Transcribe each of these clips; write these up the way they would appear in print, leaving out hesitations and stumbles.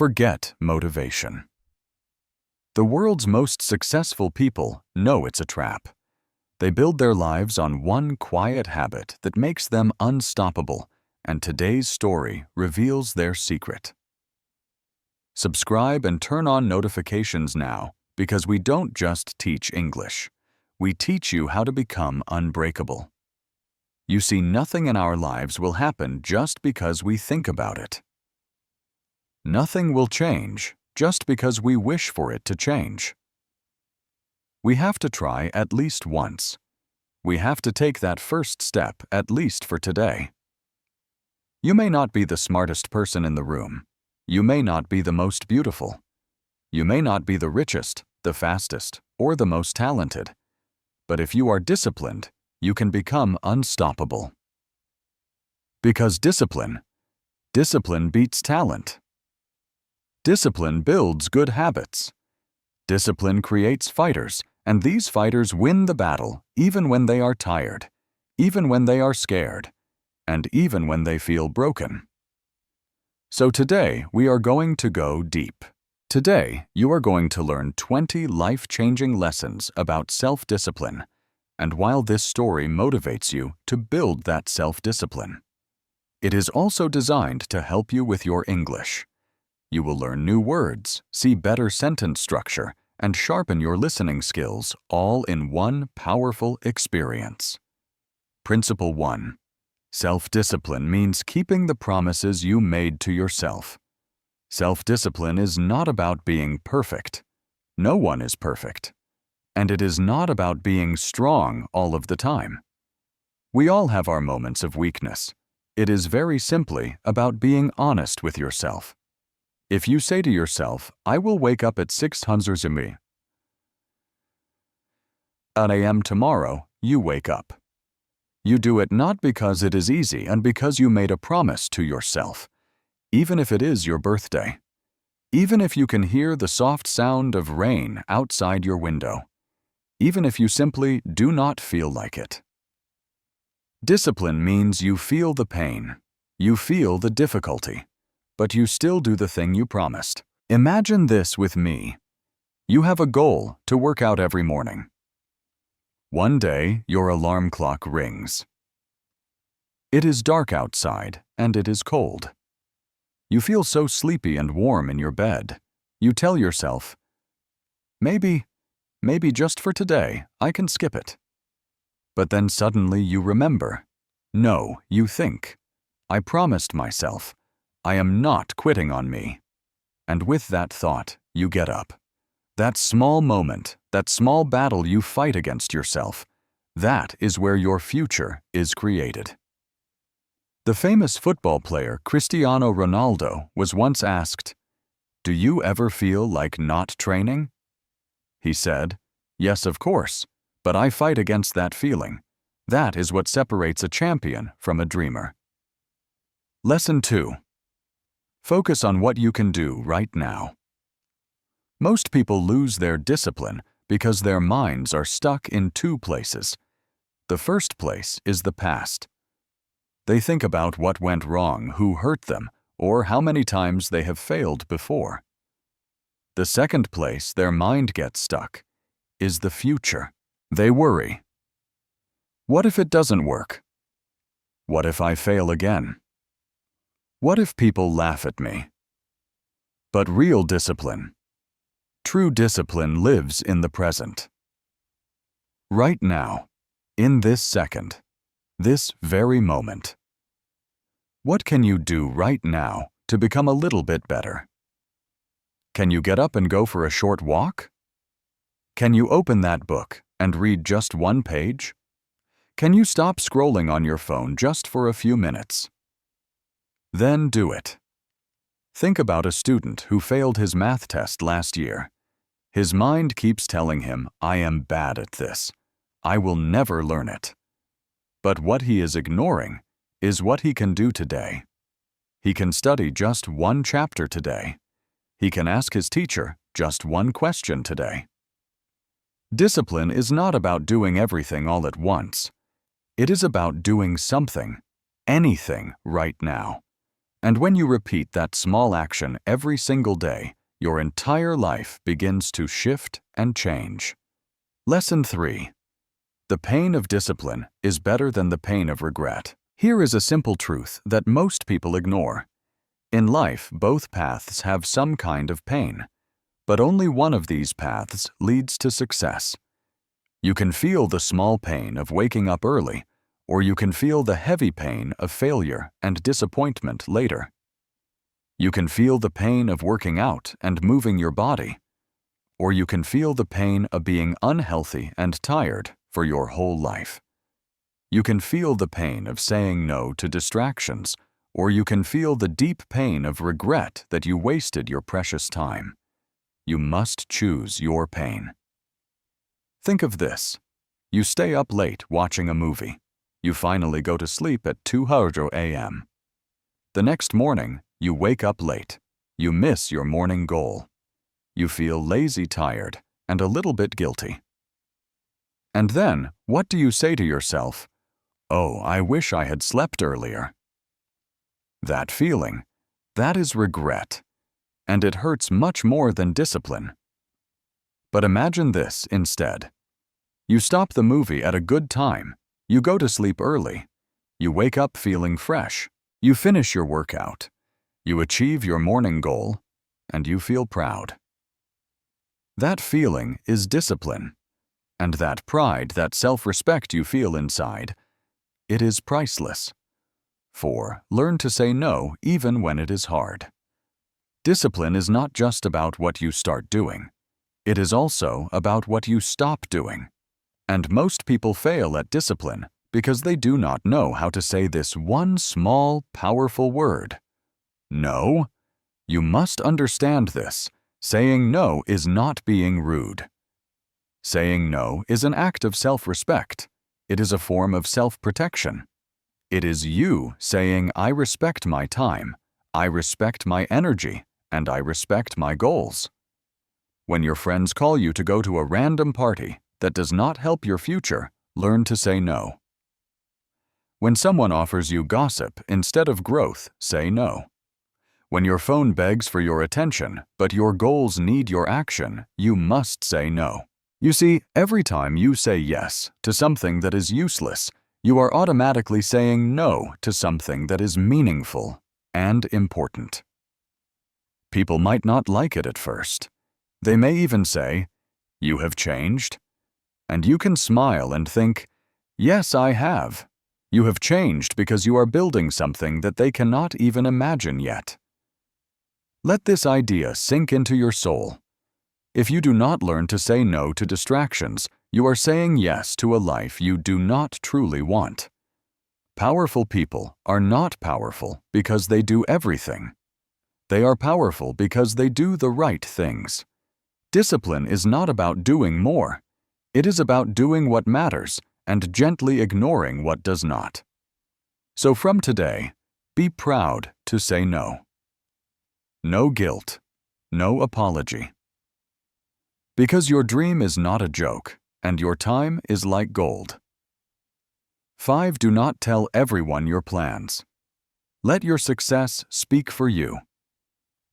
Forget motivation. The world's most successful people know it's a trap. They build their lives on one quiet habit that makes them unstoppable, and today's story reveals their secret. Subscribe and turn on notifications now, because we don't just teach English. We teach you how to become unbreakable. You see, nothing in our lives will happen just because we think about it. Nothing will change just because we wish for it to change. We have to try at least once. We have to take that first step at least for today. You may not be the smartest person in the room. You may not be the most beautiful. You may not be the richest, the fastest, or the most talented. But if you are disciplined, you can become unstoppable. Because discipline beats talent. Discipline builds good habits. Discipline creates fighters, and these fighters win the battle even when they are tired, even when they are scared, and even when they feel broken. So today, we are going to go deep. Today, you are going to learn 20 life-changing lessons about self-discipline, and while this story motivates you to build that self-discipline, it is also designed to help you with your English. You will learn new words, see better sentence structure, and sharpen your listening skills all in one powerful experience. Principle 1. Self-discipline means keeping the promises you made to yourself. Self-discipline is not about being perfect. No one is perfect. And it is not about being strong all of the time. We all have our moments of weakness. It is very simply about being honest with yourself. If you say to yourself, I will wake up at 600 a.m. tomorrow, you wake up. You do it not because it is easy and because you made a promise to yourself, even if it is your birthday, even if you can hear the soft sound of rain outside your window, even if you simply do not feel like it. Discipline means you feel the pain, you feel the difficulty, but you still do the thing you promised. Imagine this with me. You have a goal to work out every morning. One day, your alarm clock rings. It is dark outside, and it is cold. You feel so sleepy and warm in your bed. You tell yourself, maybe just for today, I can skip it. But then suddenly you remember. No, you think. I promised myself. I am not quitting on me. And with that thought, you get up. That small moment, that small battle you fight against yourself, that is where your future is created. The famous football player Cristiano Ronaldo was once asked, "Do you ever feel like not training?" He said, "Yes, of course, but I fight against that feeling. That is what separates a champion from a dreamer." Lesson 2. Focus on what you can do right now. Most people lose their discipline because their minds are stuck in two places. The first place is the past. They think about what went wrong, who hurt them, or how many times they have failed before. The second place their mind gets stuck is the future. They worry. What if it doesn't work? What if I fail again? What if people laugh at me? But real discipline, true discipline lives in the present. Right now, in this second, this very moment. What can you do right now to become a little bit better? Can you get up and go for a short walk? Can you open that book and read just one page? Can you stop scrolling on your phone just for a few minutes? Then do it. Think about a student who failed his math test last year. His mind keeps telling him, I am bad at this. I will never learn it. But what he is ignoring is what he can do today. He can study just one chapter today. He can ask his teacher just one question today. Discipline is not about doing everything all at once. It is about doing something, anything right now. And when you repeat that small action every single day, your entire life begins to shift and change. Lesson 3. The pain of discipline is better than the pain of regret. Here is a simple truth that most people ignore. In life, both paths have some kind of pain, but only one of these paths leads to success. You can feel the small pain of waking up early, or you can feel the heavy pain of failure and disappointment later. You can feel the pain of working out and moving your body, or you can feel the pain of being unhealthy and tired for your whole life. You can feel the pain of saying no to distractions, or you can feel the deep pain of regret that you wasted your precious time. You must choose your pain. Think of this. You stay up late watching a movie. You finally go to sleep at 2:00 a.m. The next morning, you wake up late. You miss your morning goal. You feel lazy, tired, and a little bit guilty. And then, what do you say to yourself? Oh, I wish I had slept earlier. That feeling, that is regret, and it hurts much more than discipline. But imagine this instead. You stop the movie at a good time. You go to sleep early. You wake up feeling fresh. You finish your workout. You achieve your morning goal, and you feel proud. That feeling is discipline, and that pride, that self-respect you feel inside, it is priceless. 4. Learn to say no even when it is hard. Discipline is not just about what you start doing. It is also about what you stop doing. And most people fail at discipline because they do not know how to say this one small, powerful word. No. You must understand this. Saying no is not being rude. Saying no is an act of self-respect. It is a form of self-protection. It is you saying, I respect my time, I respect my energy, and I respect my goals. When your friends call you to go to a random party that does not help your future, learn to say no. When someone offers you gossip instead of growth, say no. When your phone begs for your attention, but your goals need your action, you must say no. You see, every time you say yes to something that is useless, you are automatically saying no to something that is meaningful and important. People might not like it at first. They may even say, "You have changed?" And you can smile and think, "Yes, I have. You have changed because you are building something that they cannot even imagine yet." Let this idea sink into your soul. If you do not learn to say no to distractions, you are saying yes to a life you do not truly want. Powerful people are not powerful because they do everything. They are powerful because they do the right things. Discipline is not about doing more. It is about doing what matters and gently ignoring what does not. So from today, be proud to say no. No guilt, no apology. Because your dream is not a joke, and your time is like gold. 5. Do not tell everyone your plans. Let your success speak for you.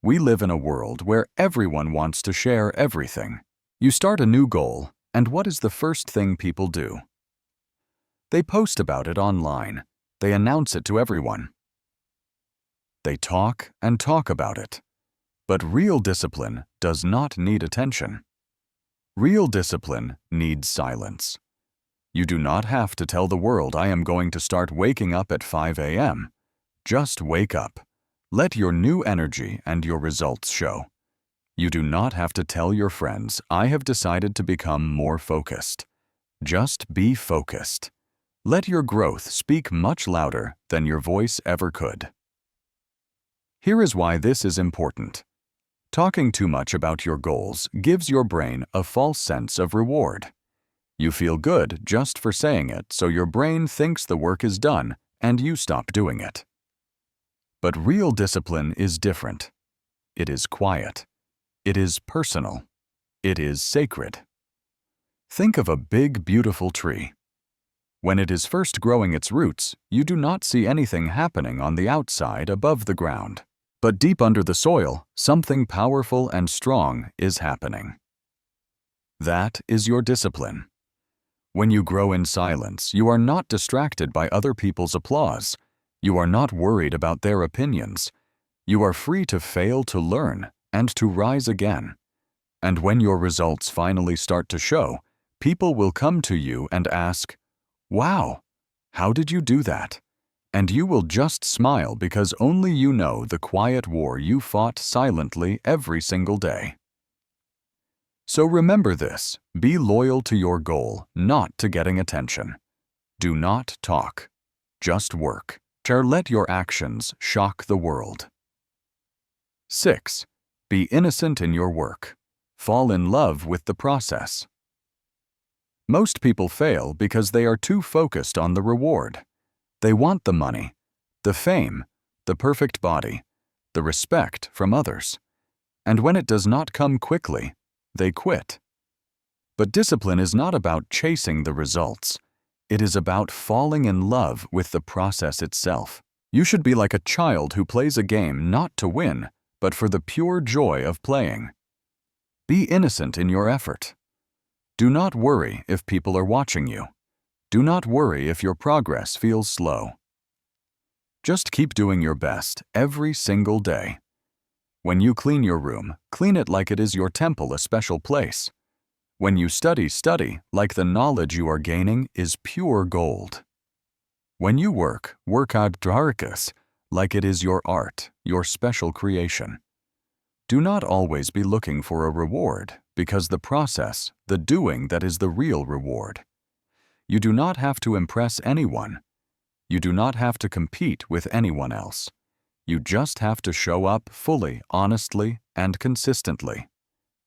We live in a world where everyone wants to share everything. You start a new goal, and what is the first thing people do? They post about it online. They announce it to everyone. They talk and talk about it. But real discipline does not need attention. Real discipline needs silence. You do not have to tell the world, "I am going to start waking up at 5 a.m. Just wake up. Let your new energy and your results show. You do not have to tell your friends, "I have decided to become more focused." Just be focused. Let your growth speak much louder than your voice ever could. Here is why this is important. Talking too much about your goals gives your brain a false sense of reward. You feel good just for saying it, so your brain thinks the work is done and you stop doing it. But real discipline is different. It is quiet. It is personal. It is sacred. Think of a big, beautiful tree. When it is first growing its roots, you do not see anything happening on the outside above the ground. But deep under the soil, something powerful and strong is happening. That is your discipline. When you grow in silence, you are not distracted by other people's applause. You are not worried about their opinions. You are free to fail to learn and to rise again. And when your results finally start to show, people will come to you and ask, "Wow, how did you do that?" And you will just smile because only you know the quiet war you fought silently every single day. So remember this, be loyal to your goal, not to getting attention. Do not talk, just work. Let your actions shock the world. 6. Be innocent in your work. Fall in love with the process. Most people fail because they are too focused on the reward. They want the money, the fame, the perfect body, the respect from others. And when it does not come quickly, they quit. But discipline is not about chasing the results. It is about falling in love with the process itself. You should be like a child who plays a game not to win, but for the pure joy of playing. Be innocent in your effort. Do not worry if people are watching you. Do not worry if your progress feels slow. Just keep doing your best every single day. When you clean your room, clean it like it is your temple, a special place. When you study like the knowledge you are gaining is pure gold. When you work out dharkas, like it is your art, your special creation. Do not always be looking for a reward, because the process, the doing, that is the real reward. You do not have to impress anyone. You do not have to compete with anyone else. You just have to show up fully, honestly, and consistently.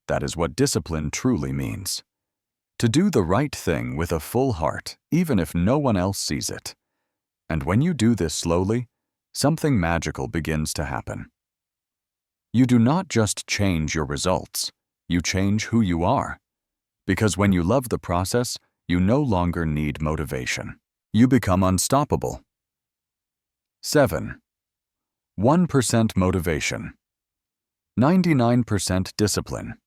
That is what discipline truly means. To do the right thing with a full heart, even if no one else sees it. And when you do this slowly, something magical begins to happen. You do not just change your results, you change who you are. Because when you love the process, you no longer need motivation. You become unstoppable. 7. 1% motivation. 99% discipline.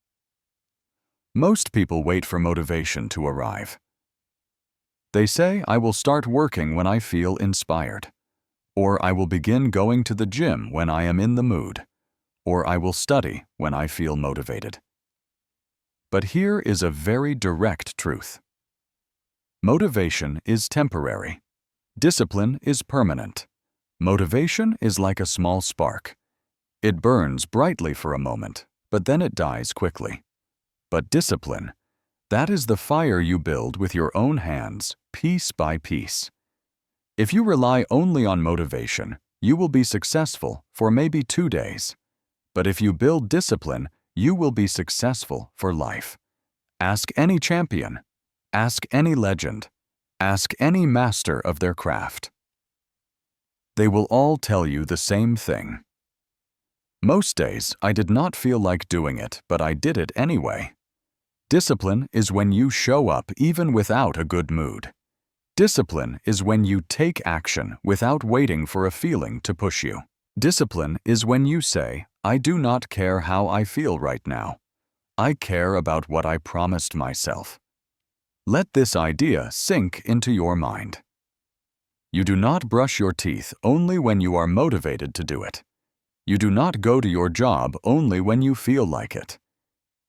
Most people wait for motivation to arrive. They say, "I will start working when I feel inspired," or "I will begin going to the gym when I am in the mood," or "I will study when I feel motivated." But here is a very direct truth. Motivation is temporary. Discipline is permanent. Motivation is like a small spark. It burns brightly for a moment, but then it dies quickly. But discipline, that is the fire you build with your own hands, piece by piece. If you rely only on motivation, you will be successful for maybe 2 days. But if you build discipline, you will be successful for life. Ask any champion. Ask any legend. Ask any master of their craft. They will all tell you the same thing. Most days, I did not feel like doing it, but I did it anyway. Discipline is when you show up even without a good mood. Discipline is when you take action without waiting for a feeling to push you. Discipline is when you say, "I do not care how I feel right now. I care about what I promised myself." Let this idea sink into your mind. You do not brush your teeth only when you are motivated to do it. You do not go to your job only when you feel like it.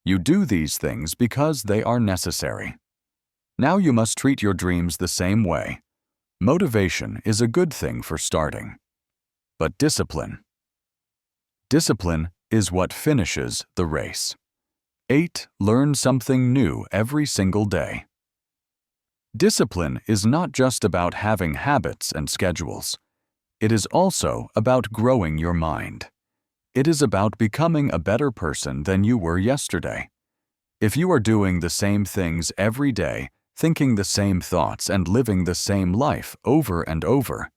You do these things because they are necessary. Now you must treat your dreams the same way. Motivation is a good thing for starting. But discipline is what finishes the race. 8. Learn something new every single day. Discipline is not just about having habits and schedules. It is also about growing your mind. It is about becoming a better person than you were yesterday. If you are doing the same things every day, thinking the same thoughts and living the same life over and over,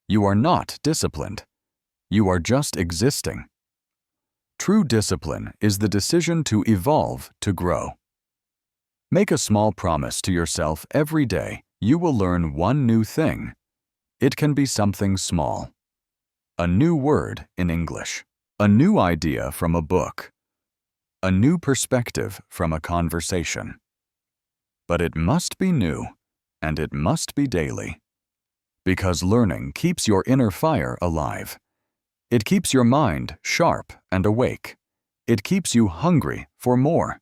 you are not disciplined. You are just existing. True discipline is the decision to evolve, to grow. Make a small promise to yourself every day you will learn one new thing. It can be something small. A new word in English. A new idea from a book. A new perspective from a conversation. But it must be new, and it must be daily. Because learning keeps your inner fire alive. It keeps your mind sharp and awake. It keeps you hungry for more.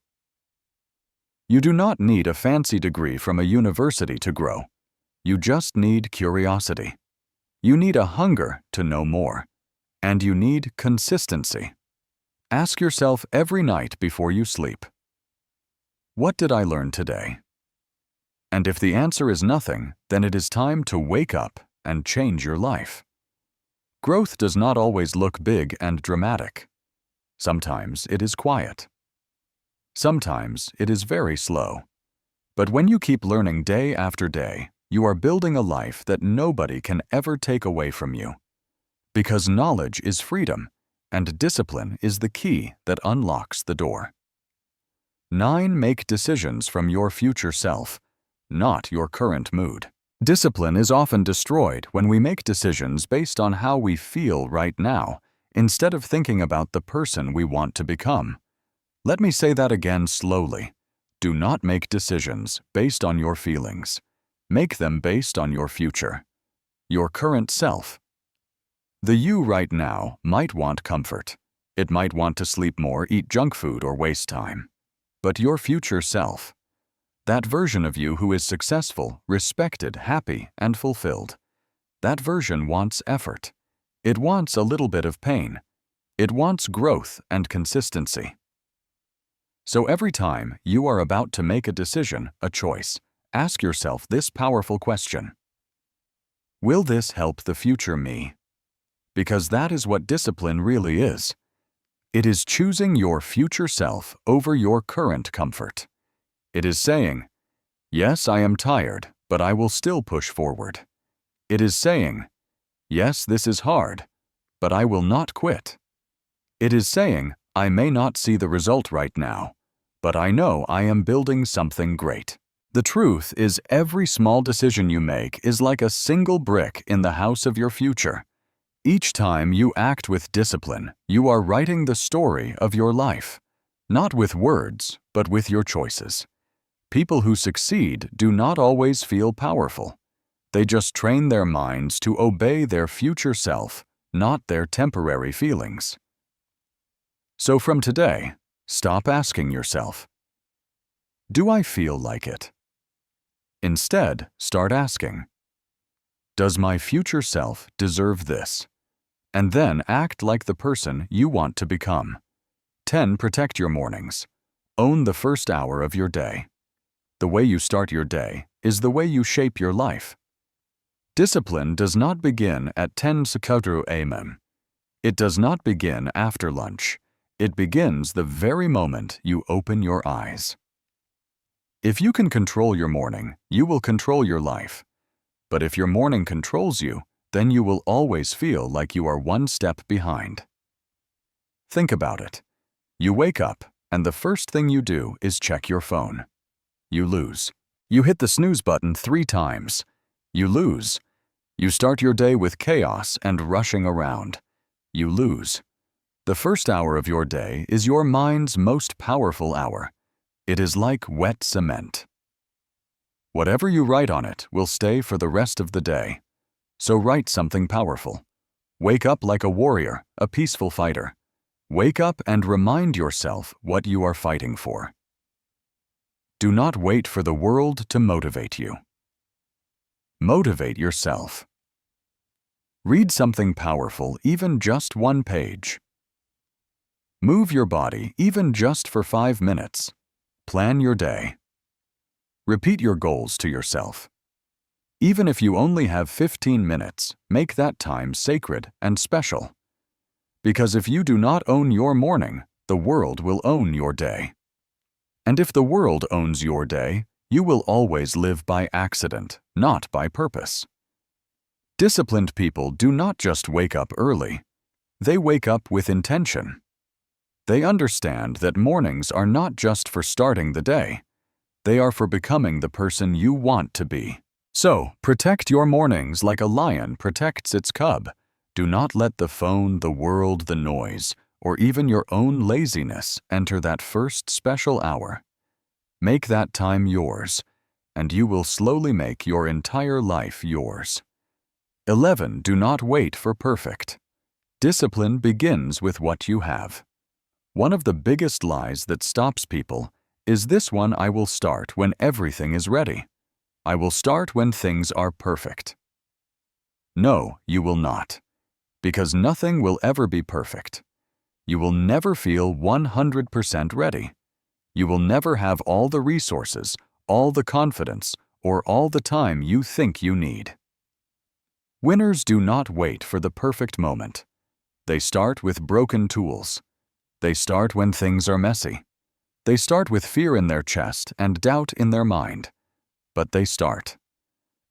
You do not need a fancy degree from a university to grow. You just need curiosity. You need a hunger to know more. And you need consistency. Ask yourself every night before you sleep, what did I learn today? And if the answer is nothing, then it is time to wake up and change your life. Growth does not always look big and dramatic. Sometimes it is quiet. Sometimes it is very slow. But when you keep learning day after day, you are building a life that nobody can ever take away from you. Because knowledge is freedom, and discipline is the key that unlocks the door. 9. Make decisions from your future self, not your current mood. Discipline is often destroyed when we make decisions based on how we feel right now, instead of thinking about the person we want to become. Let me say that again slowly. Do not make decisions based on your feelings. Make them based on your future, your current self. The you right now might want comfort. It might want to sleep more, eat junk food, or waste time. But your future self, that version of you who is successful, respected, happy, and fulfilled, that version wants effort. It wants a little bit of pain. It wants growth and consistency. So every time you are about to make a decision, a choice, ask yourself this powerful question. Will this help the future me? Because that is what discipline really is. It is choosing your future self over your current comfort. It is saying, yes, I am tired, but I will still push forward. It is saying, yes, this is hard, but I will not quit. It is saying, I may not see the result right now, but I know I am building something great. The truth is, every small decision you make is like a single brick in the house of your future. Each time you act with discipline, you are writing the story of your life, not with words, but with your choices. People who succeed do not always feel powerful. They just train their minds to obey their future self, not their temporary feelings. So from today, stop asking yourself, do I feel like it? Instead, start asking, does my future self deserve this? And then act like the person you want to become. 10. Protect your mornings. Own the first hour of your day. The way you start your day is the way you shape your life. Discipline does not begin at 10 a.m. It does not begin after lunch. It begins the very moment you open your eyes. If you can control your morning, you will control your life. But if your morning controls you, then you will always feel like you are one step behind. Think about it. You wake up, and the first thing you do is check your phone. You lose. You hit the snooze button 3 times. You lose. You start your day with chaos and rushing around. You lose. The first hour of your day is your mind's most powerful hour. It is like wet cement. Whatever you write on it will stay for the rest of the day. So write something powerful. Wake up like a warrior, a peaceful fighter. Wake up and remind yourself what you are fighting for. Do not wait for the world to motivate you. Motivate yourself. Read something powerful, even just 1 page. Move your body, even just for 5 minutes. Plan your day. Repeat your goals to yourself. Even if you only have 15 minutes, make that time sacred and special. Because if you do not own your morning, the world will own your day. And if the world owns your day, you will always live by accident, not by purpose. Disciplined people do not just wake up early. They wake up with intention. They understand that mornings are not just for starting the day. They are for becoming the person you want to be. So, protect your mornings like a lion protects its cub. Do not let the phone, the world, the noise, or even your own laziness enter that first special hour. Make that time yours, and you will slowly make your entire life yours. 11. Do not wait for perfect. Discipline begins with what you have. One of the biggest lies that stops people is this one: I will start when everything is ready. I will start when things are perfect. No, you will not, because nothing will ever be perfect. You will never feel 100% ready. You will never have all the resources, all the confidence, or all the time you think you need. Winners do not wait for the perfect moment. They start with broken tools. They start when things are messy. They start with fear in their chest and doubt in their mind. But they start.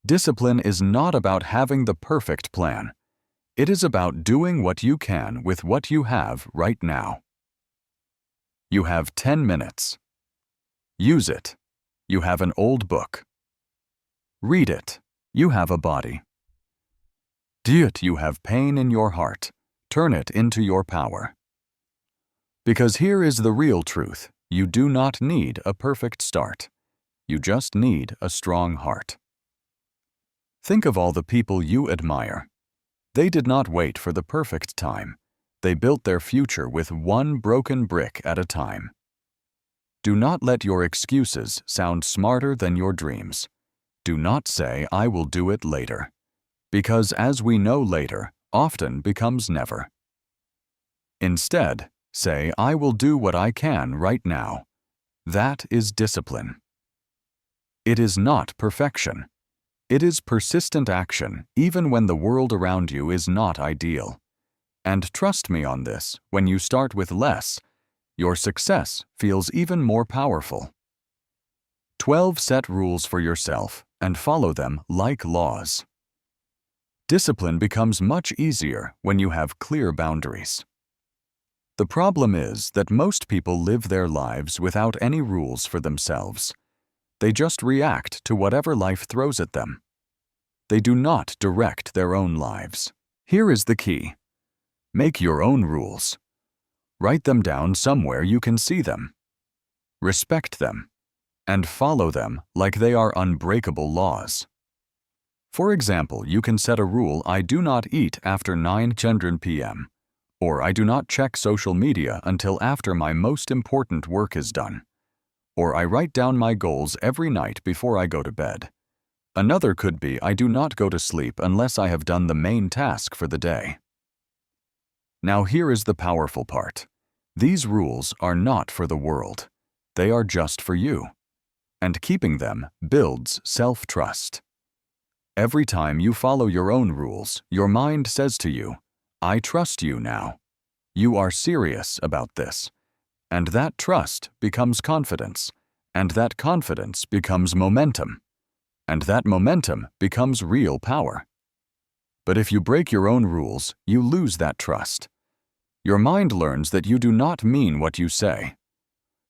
Discipline is not about having the perfect plan. It is about doing what you can with what you have right now. You have 10 minutes. Use it. You have an old book. Read it. You have a body. Do it. You have pain in your heart. Turn it into your power. Because here is the real truth: you do not need a perfect start. You just need a strong heart. Think of all the people you admire. They did not wait for the perfect time. They built their future with one broken brick at a time. Do not let your excuses sound smarter than your dreams. Do not say, "I will do it later," because as we know, later often becomes never. Instead, say, "I will do what I can right now." That is discipline. It is not perfection. It is persistent action, even when the world around you is not ideal. And trust me on this, when you start with less, your success feels even more powerful. 12 Set rules for yourself and follow them like laws. Discipline becomes much easier when you have clear boundaries. The problem is that most people live their lives without any rules for themselves. They just react to whatever life throws at them. They do not direct their own lives. Here is the key. Make your own rules. Write them down somewhere you can see them. Respect them, and follow them like they are unbreakable laws. For example, you can set a rule: I do not eat after 9 p.m., or I do not check social media until after my most important work is done, or I write down my goals every night before I go to bed. Another could be, I do not go to sleep unless I have done the main task for the day. Now here is the powerful part. These rules are not for the world. They are just for you. And keeping them builds self-trust. Every time you follow your own rules, your mind says to you, "I trust you now. You are serious about this." And that trust becomes confidence, and that confidence becomes momentum, and that momentum becomes real power. But if you break your own rules, you lose that trust. Your mind learns that you do not mean what you say.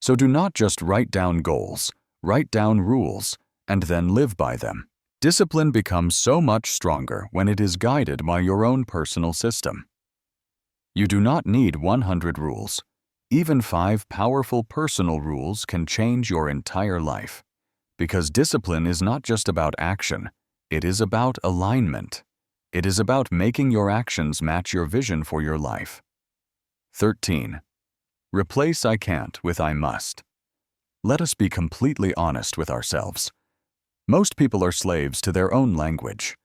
So do not just write down goals, write down rules, and then live by them. Discipline becomes so much stronger when it is guided by your own personal system. You do not need 100 rules. Even 5 powerful personal rules can change your entire life. Because discipline is not just about action, it is about alignment. It is about making your actions match your vision for your life. 13. Replace "I can't" with "I must." Let us be completely honest with ourselves. Most people are slaves to their own language.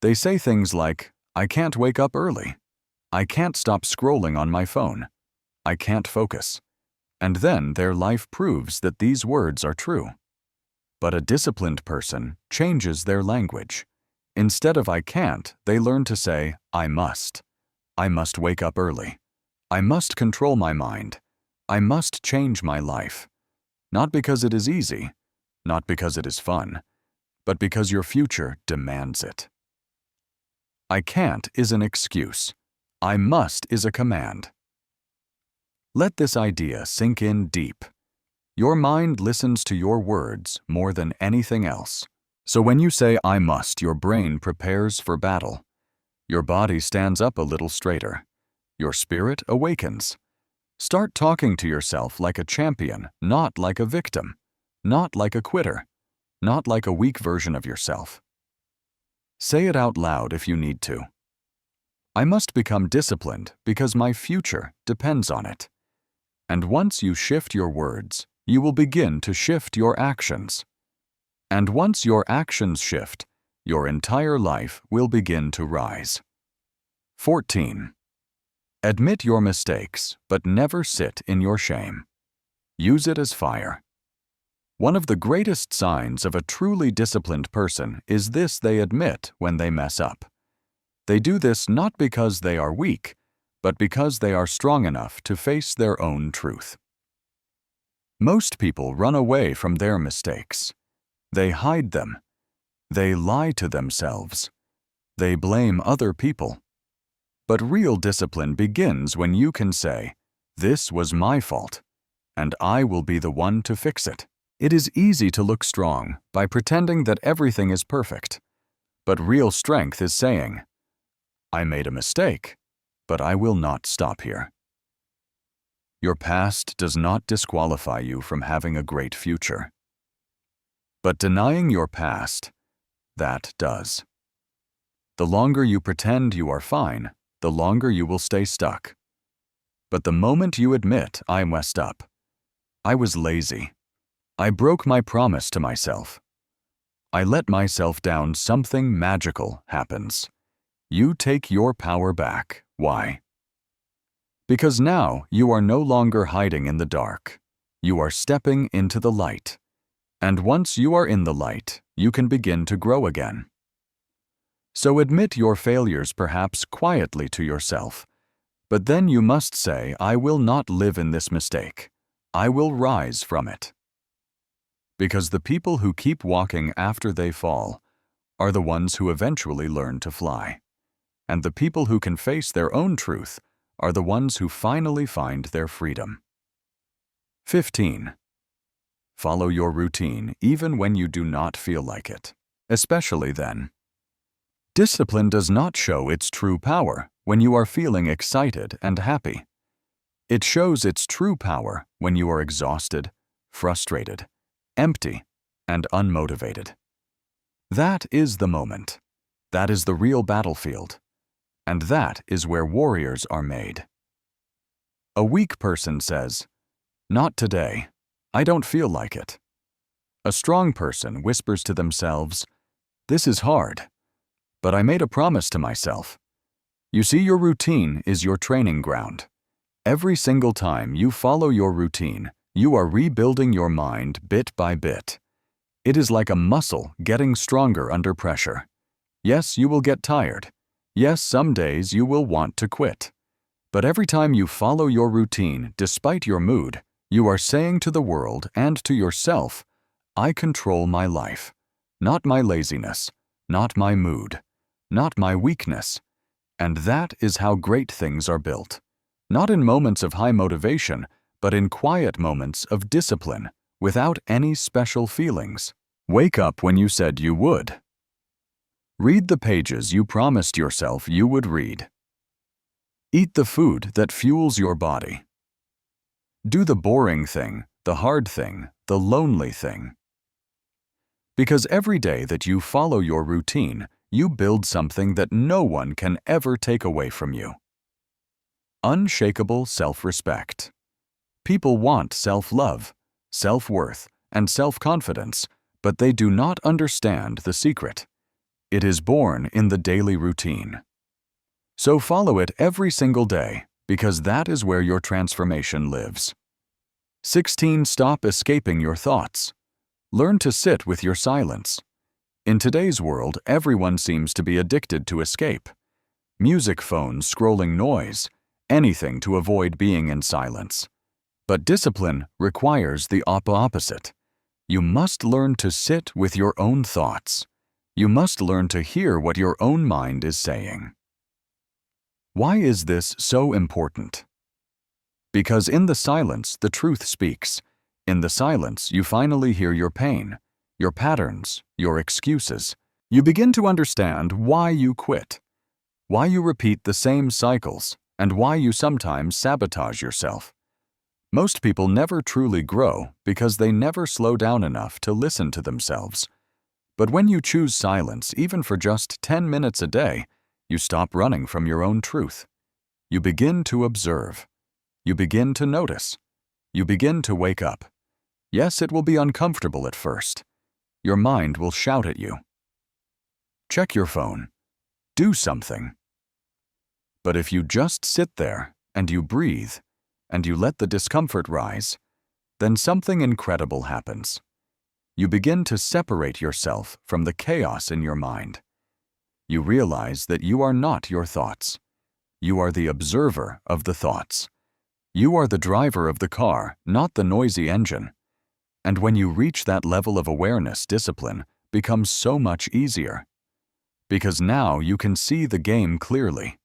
They say things like, "I can't wake up early." "I can't stop scrolling on my phone." "I can't focus." And then their life proves that these words are true. But a disciplined person changes their language. Instead of "I can't," they learn to say, "I must." I must wake up early. I must control my mind. I must change my life. Not because it is easy, not because it is fun, but because your future demands it. "I can't" is an excuse. "I must" is a command. Let this idea sink in deep. Your mind listens to your words more than anything else. So when you say, "I must," your brain prepares for battle. Your body stands up a little straighter. Your spirit awakens. Start talking to yourself like a champion, not like a victim, not like a quitter, not like a weak version of yourself. Say it out loud if you need to. I must become disciplined because my future depends on it. And once you shift your words, you will begin to shift your actions. And once your actions shift, your entire life will begin to rise. 14. Admit your mistakes, but never sit in your shame. Use it as fire. One of the greatest signs of a truly disciplined person is this: they admit when they mess up. They do this not because they are weak, but because they are strong enough to face their own truth. Most people run away from their mistakes. They hide them. They lie to themselves. They blame other people. But real discipline begins when you can say, "This was my fault, and I will be the one to fix it." It is easy to look strong by pretending that everything is perfect. But real strength is saying, "I made a mistake, but I will not stop here." Your past does not disqualify you from having a great future. But denying your past, that does. The longer you pretend you are fine, the longer you will stay stuck. But the moment you admit, "I messed up. I was lazy. I broke my promise to myself. I let myself down," something magical happens. You take your power back. Why? Because now you are no longer hiding in the dark. You are stepping into the light. And once you are in the light, you can begin to grow again. So admit your failures, perhaps quietly to yourself. But then you must say, "I will not live in this mistake. I will rise from it." Because the people who keep walking after they fall are the ones who eventually learn to fly. And the people who can face their own truth are the ones who finally find their freedom. 15. Follow your routine even when you do not feel like it, especially then. Discipline does not show its true power when you are feeling excited and happy. It shows its true power when you are exhausted, frustrated, empty, and unmotivated. That is the moment. That is the real battlefield. And that is where warriors are made. A weak person says, "Not today. I don't feel like it." A strong person whispers to themselves, "This is hard, but I made a promise to myself." You see, your routine is your training ground. Every single time you follow your routine, you are rebuilding your mind bit by bit. It is like a muscle getting stronger under pressure. Yes, you will get tired. Yes, some days you will want to quit. But every time you follow your routine, despite your mood, you are saying to the world and to yourself, "I control my life. Not my laziness, not my mood, not my weakness." And that is how great things are built. Not in moments of high motivation, but in quiet moments of discipline, without any special feelings. Wake up when you said you would. Read the pages you promised yourself you would read. Eat the food that fuels your body. Do the boring thing, the hard thing, the lonely thing. Because every day that you follow your routine, you build something that no one can ever take away from you. Unshakable self-respect. People want self-love, self-worth, and self-confidence, but they do not understand the secret. It is born in the daily routine. So follow it every single day, because that is where your transformation lives. 16. Stop escaping your thoughts. Learn to sit with your silence. In today's world, everyone seems to be addicted to escape. Music, phones, scrolling, noise, anything to avoid being in silence. But discipline requires the opposite. You must learn to sit with your own thoughts. You must learn to hear what your own mind is saying. Why is this so important? Because in the silence, the truth speaks. In the silence, you finally hear your pain, your patterns, your excuses. You begin to understand why you quit, why you repeat the same cycles, and why you sometimes sabotage yourself. Most people never truly grow because they never slow down enough to listen to themselves. But when you choose silence, even for just 10 minutes a day, you stop running from your own truth. You begin to observe. You begin to notice. You begin to wake up. Yes, it will be uncomfortable at first. Your mind will shout at you. Check your phone. Do something. But if you just sit there and you breathe and you let the discomfort rise, then something incredible happens. You begin to separate yourself from the chaos in your mind. You realize that you are not your thoughts. You are the observer of the thoughts. You are the driver of the car, not the noisy engine. And when you reach that level of awareness, discipline becomes so much easier. Because now you can see the game clearly.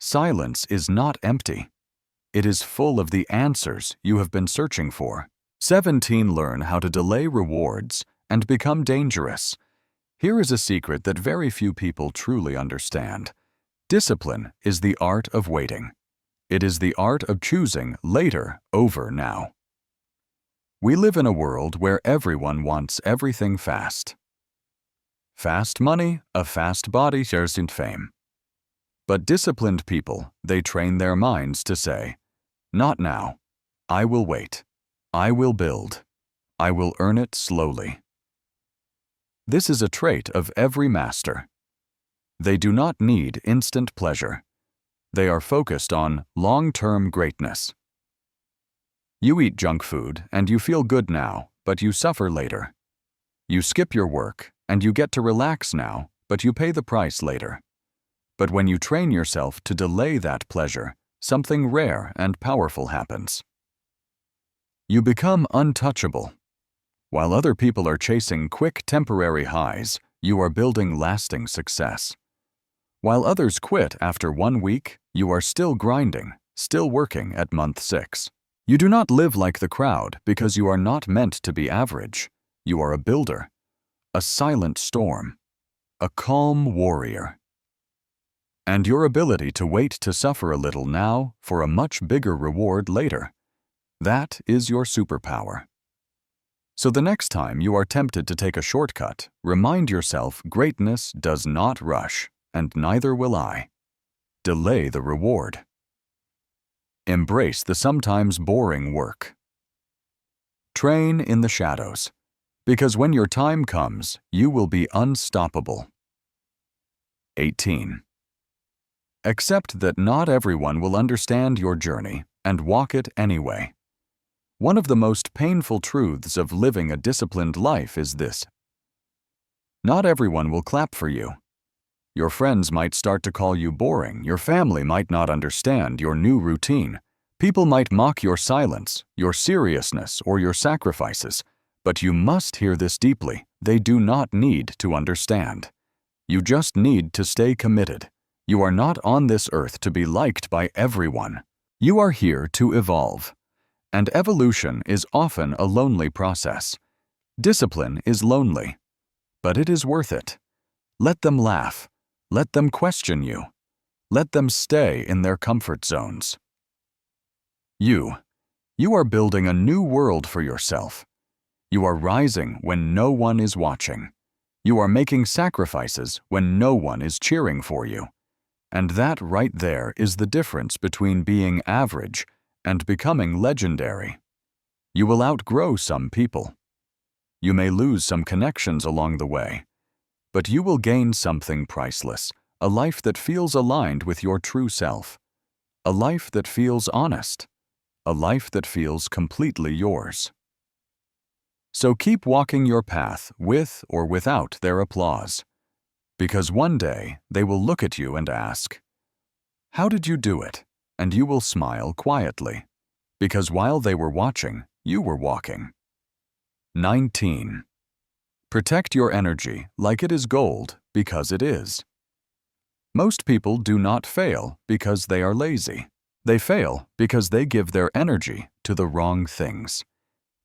Silence is not empty. It is full of the answers you have been searching for. 17. Learn how to delay rewards and become dangerous. Here is a secret that very few people truly understand. Discipline is the art of waiting. It is the art of choosing later over now. We live in a world where everyone wants everything fast. Fast money, a fast body, shares in fame. But disciplined people, they train their minds to say, "Not now. I will wait. I will build. I will earn it slowly." This is a trait of every master. They do not need instant pleasure. They are focused on long-term greatness. You eat junk food and you feel good now, but you suffer later. You skip your work and you get to relax now, but you pay the price later. But when you train yourself to delay that pleasure, something rare and powerful happens. You become untouchable. While other people are chasing quick temporary highs, you are building lasting success. While others quit after 1 week, you are still grinding, still working at month 6. You do not live like the crowd because you are not meant to be average. You are a builder, a silent storm, a calm warrior. And your ability to wait to suffer a little now for a much bigger reward later, that is your superpower. So the next time you are tempted to take a shortcut, remind yourself greatness does not rush, and neither will I. Delay the reward. Embrace the sometimes boring work. Train in the shadows, because when your time comes, you will be unstoppable. 18. Accept that not everyone will understand your journey and walk it anyway. One of the most painful truths of living a disciplined life is this: not everyone will clap for you. Your friends might start to call you boring. Your family might not understand your new routine. People might mock your silence, your seriousness, or your sacrifices. But you must hear this deeply. They do not need to understand. You just need to stay committed. You are not on this earth to be liked by everyone. You are here to evolve. And evolution is often a lonely process. Discipline is lonely, but it is worth it. Let them laugh. Let them question you. Let them stay in their comfort zones. You are building a new world for yourself. You are rising when no one is watching. You are making sacrifices when no one is cheering for you. And that right there is the difference between being average and becoming legendary. You will outgrow some people. You may lose some connections along the way. But you will gain something priceless, a life that feels aligned with your true self, a life that feels honest, a life that feels completely yours. So keep walking your path with or without their applause, because one day they will look at you and ask, "How did you do it?" And you will smile quietly, because while they were watching, you were walking. 19. Protect your energy like it is gold, because it is. Most people do not fail because they are lazy. They fail because they give their energy to the wrong things.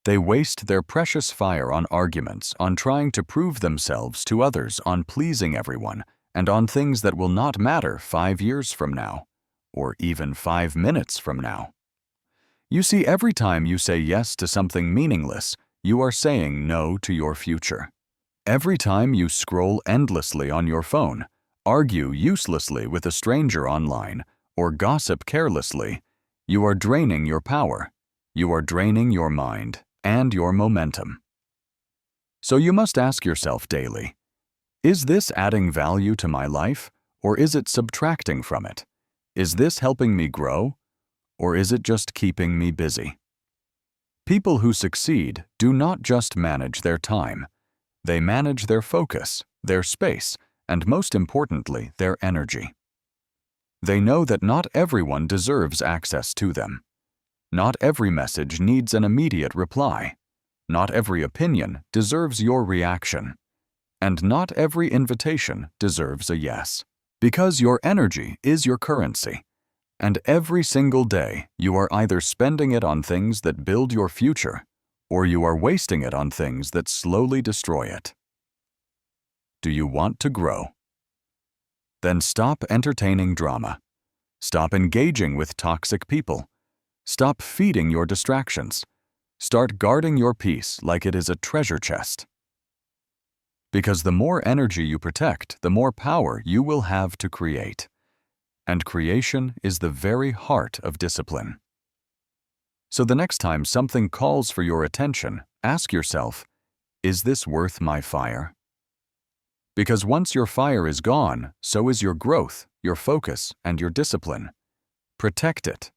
They waste their precious fire on arguments, on trying to prove themselves to others, on pleasing everyone, and on things that will not matter 5 years from now, or even 5 minutes from now. You see, every time you say yes to something meaningless, you are saying no to your future. Every time you scroll endlessly on your phone, argue uselessly with a stranger online, or gossip carelessly, you are draining your power. You are draining your mind and your momentum. So you must ask yourself daily, is this adding value to my life, or is it subtracting from it? Is this helping me grow, or is it just keeping me busy? People who succeed do not just manage their time. They manage their focus, their space, and most importantly, their energy. They know that not everyone deserves access to them. Not every message needs an immediate reply. Not every opinion deserves your reaction. And not every invitation deserves a yes. Because your energy is your currency. And every single day, you are either spending it on things that build your future, or you are wasting it on things that slowly destroy it. Do you want to grow? Then stop entertaining drama. Stop engaging with toxic people. Stop feeding your distractions. Start guarding your peace like it is a treasure chest. Because the more energy you protect, the more power you will have to create. And creation is the very heart of discipline. So the next time something calls for your attention, ask yourself, is this worth my fire? Because once your fire is gone, so is your growth, your focus, and your discipline. Protect it.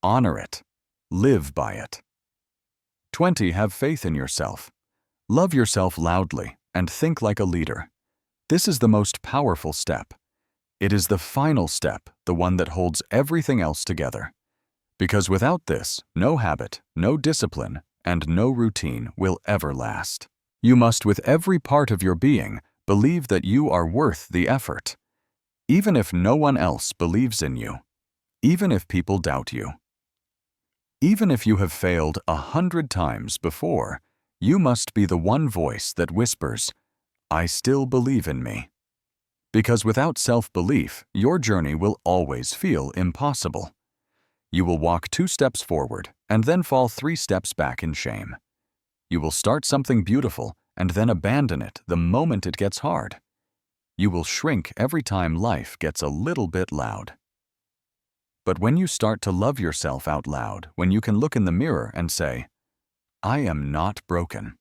Honor it. Live by it. 20. Have faith in yourself. Love yourself loudly and think like a leader. This is the most powerful step. It is the final step, the one that holds everything else together. Because without this, no habit, no discipline, and no routine will ever last. You must, with every part of your being, believe that you are worth the effort. Even if no one else believes in you. Even if people doubt you. Even if you have failed 100 times before, you must be the one voice that whispers, I still believe in me. Because without self-belief, your journey will always feel impossible. You will walk 2 steps forward and then fall 3 steps back in shame. You will start something beautiful and then abandon it the moment it gets hard. You will shrink every time life gets a little bit loud. But when you start to love yourself out loud, when you can look in the mirror and say, I am not broken.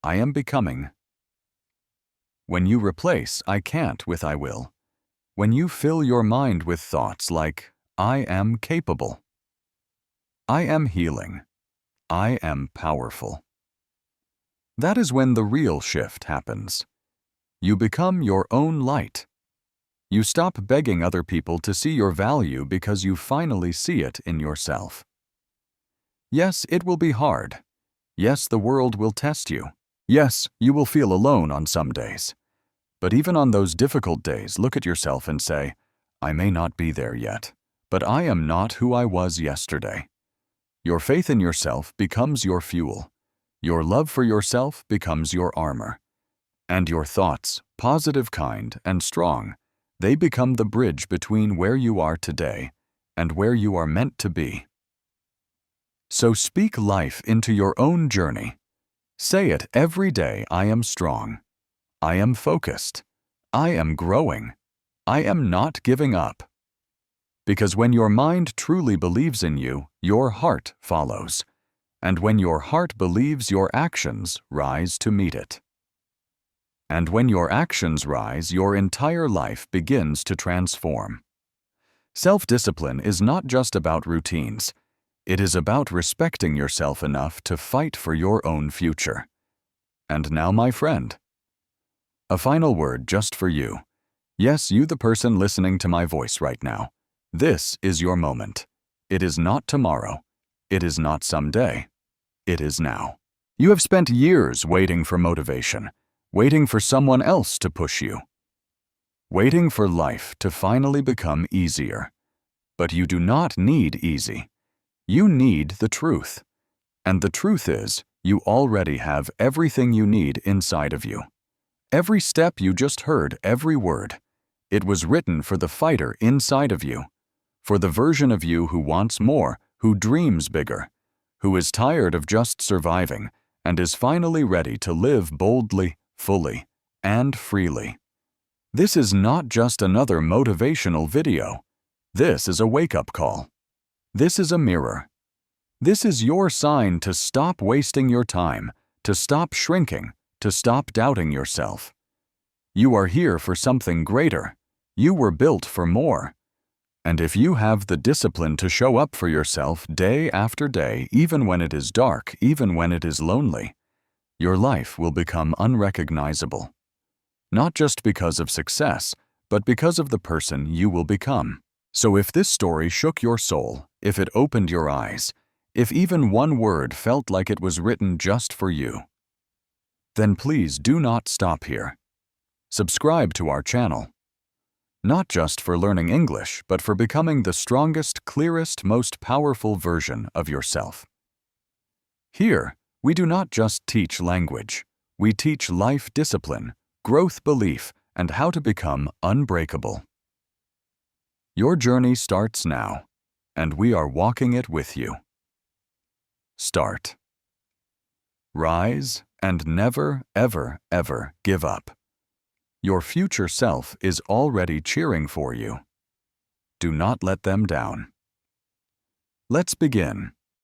I am becoming. When you replace I can't with I will. When you fill your mind with thoughts like, I am capable. I am healing. I am powerful. That is when the real shift happens. You become your own light. You stop begging other people to see your value because you finally see it in yourself. Yes, it will be hard. Yes, the world will test you. Yes, you will feel alone on some days. But even on those difficult days, look at yourself and say, I may not be there yet, but I am not who I was yesterday. Your faith in yourself becomes your fuel. Your love for yourself becomes your armor. And your thoughts, positive, kind, and strong, they become the bridge between where you are today and where you are meant to be. So speak life into your own journey. Say it every day, I am strong. I am focused. I am growing. I am not giving up. Because when your mind truly believes in you, your heart follows. And when your heart believes, your actions rise to meet it. And when your actions rise, your entire life begins to transform. Self-discipline is not just about routines. It is about respecting yourself enough to fight for your own future. And now, my friend, a final word just for you. Yes, you, the person listening to my voice right now. This is your moment. It is not tomorrow. It is not someday. It is now. You have spent years waiting for motivation, waiting for someone else to push you, waiting for life to finally become easier. But you do not need easy. You need the truth. And the truth is, You already have everything you need inside of you. Every step you just heard, every word. It was written for the fighter inside of you, for the version of you who wants more, who dreams bigger, who is tired of just surviving and is finally ready to live boldly, fully, and freely. This is not just another motivational video. This is a wake-up call. This is a mirror. This is your sign to stop wasting your time, to stop shrinking, to stop doubting yourself. You are here for something greater. You were built for more. And if you have the discipline to show up for yourself day after day, even when it is dark, even when it is lonely, your life will become unrecognizable. Not just because of success, but because of the person you will become. So if this story shook your soul, if it opened your eyes, if even one word felt like it was written just for you, then please do not stop here. Subscribe to our channel. Not just for learning English, but for becoming the strongest, clearest, most powerful version of yourself. Here, we do not just teach language. We teach life discipline, growth belief, and how to become unbreakable. Your journey starts now, and we are walking it with you. Start. Rise and never, ever, ever give up. Your future self is already cheering for you. Do not let them down. Let's begin.